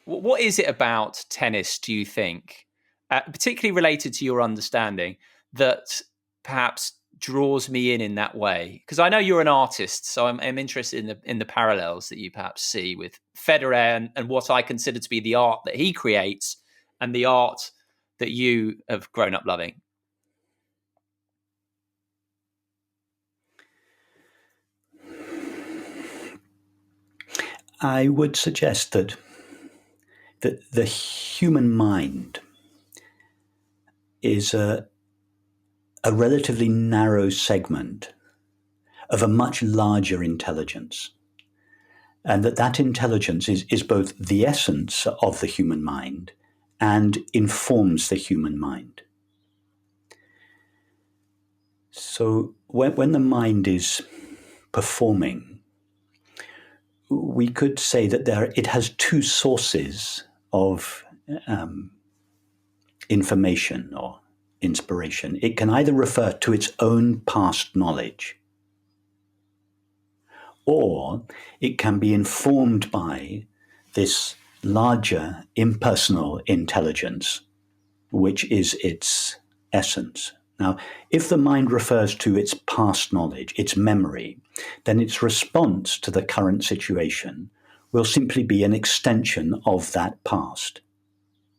What is it about tennis, do you think, particularly related to your understanding, that perhaps draws me in that way? Because I know you're an artist, so I'm interested in the parallels that you perhaps see with Federer and what I consider to be the art that he creates and the art that you have grown up loving. I would suggest that the human mind is a relatively narrow segment of a much larger intelligence. And that intelligence is both the essence of the human mind and informs the human mind. So when the mind is performing, we could say that it has two sources of information or inspiration. It can either refer to its own past knowledge, or it can be informed by this larger impersonal intelligence, which is its essence. Now, if the mind refers to its past knowledge, its memory, then its response to the current situation will simply be an extension of that past.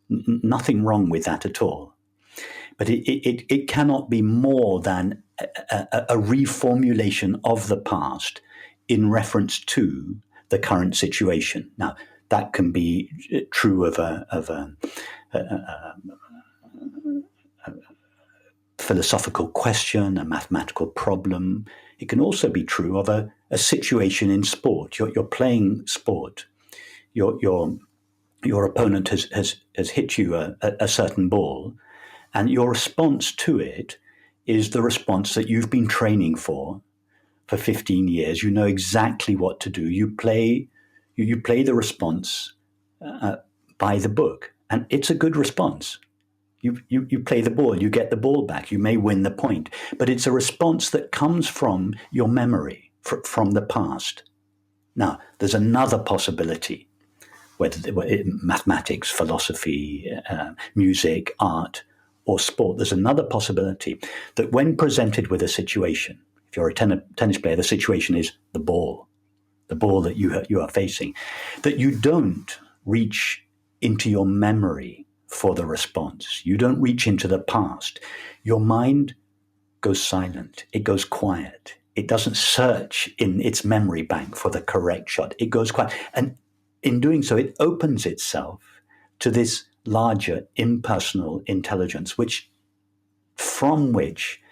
Nothing wrong with that at all. But it cannot be more than a reformulation of the past in reference to the current situation. Now, that can be true of a philosophical question, a mathematical problem. It can also be true of a situation in sport. You're playing sport. Your opponent has hit you a certain ball, and your response to it is the response that you've been training for 15 years. You know exactly what to do. You play the response by the book, and it's a good response. You play the ball, you get the ball back, you may win the point, but it's a response that comes from your memory, from the past. Now, there's another possibility, whether mathematics, philosophy, music, art, or sport. There's another possibility that when presented with a situation, if you're a tennis player, the situation is the ball that you are facing, that you don't reach into your memory for the response. You don't reach into the past. Your mind goes silent. It goes quiet. It doesn't search in its memory bank for the correct shot. It goes quiet. And in doing so, it opens itself to this larger impersonal intelligence, from which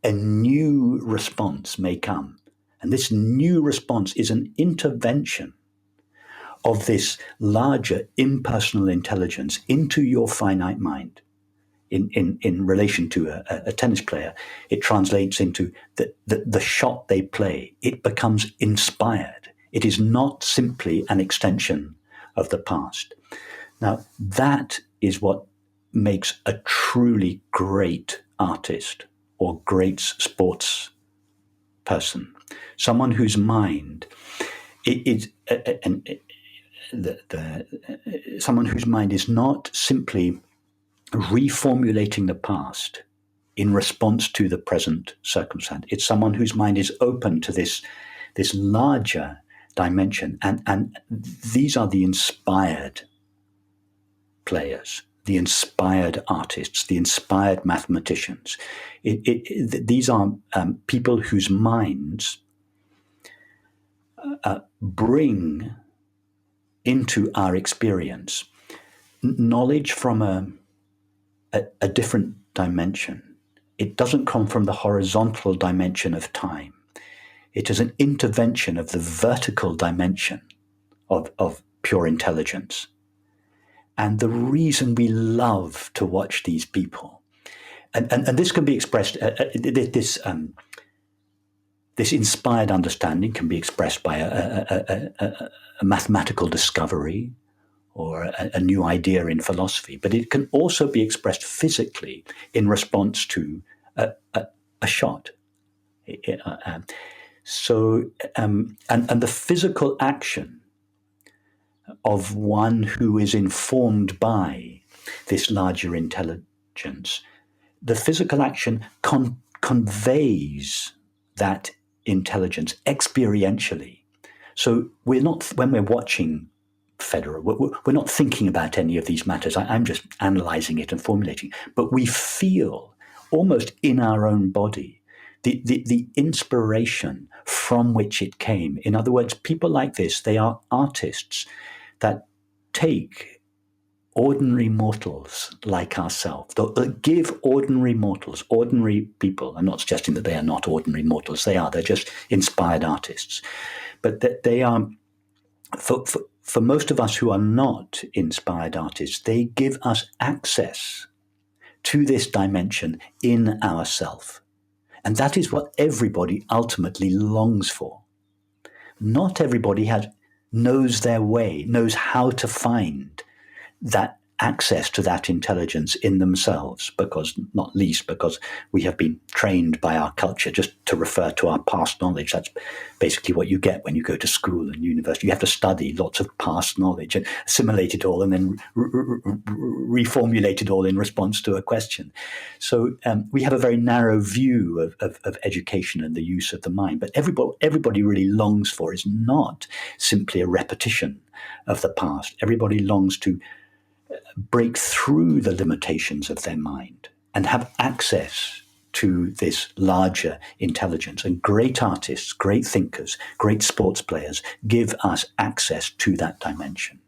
a new response may come. And this new response is an intervention of this larger impersonal intelligence into your finite mind. In relation to a tennis player, it translates into the shot they play. It becomes inspired. It is not simply an extension of the past. Now, that is what makes a truly great artist or great sports person. Someone whose mind someone whose mind is not simply reformulating the past in response to the present circumstance. It's someone whose mind is open to this larger dimension. And these are the inspired players, the inspired artists, the inspired mathematicians. These are people whose minds bring into our experience knowledge from a different dimension. It doesn't come from the horizontal dimension of time. It is an intervention of the vertical dimension of pure intelligence. And the reason we love to watch these people, and this can be expressed, this inspired understanding can be expressed by a mathematical discovery or a new idea in philosophy, but it can also be expressed physically in response to a shot. And the physical action of one who is informed by this larger intelligence. The physical action conveys that intelligence experientially. So we're not, when we're watching Federer, we're not thinking about any of these matters. I'm just analyzing it and formulating. But we feel almost in our own body the inspiration from which it came. In other words, people like this, they are artists that take ordinary mortals like ourselves, give ordinary mortals, ordinary people. I'm not suggesting that they are not ordinary mortals. They're just inspired artists. But that they are, for most of us who are not inspired artists, they give us access to this dimension in ourself. And that is what everybody ultimately longs for. Not everybody knows their way, knows how to find that access to that intelligence in themselves, not least because we have been trained by our culture just to refer to our past knowledge. That's basically what you get when you go to school and university. You have to study lots of past knowledge and assimilate it all and then reformulate it all in response to a question. So we have a very narrow view of education and the use of the mind. But everybody really longs for is not simply a repetition of the past. Everybody longs to break through the limitations of their mind and have access to this larger intelligence. And great artists, great thinkers, great sports players give us access to that dimension.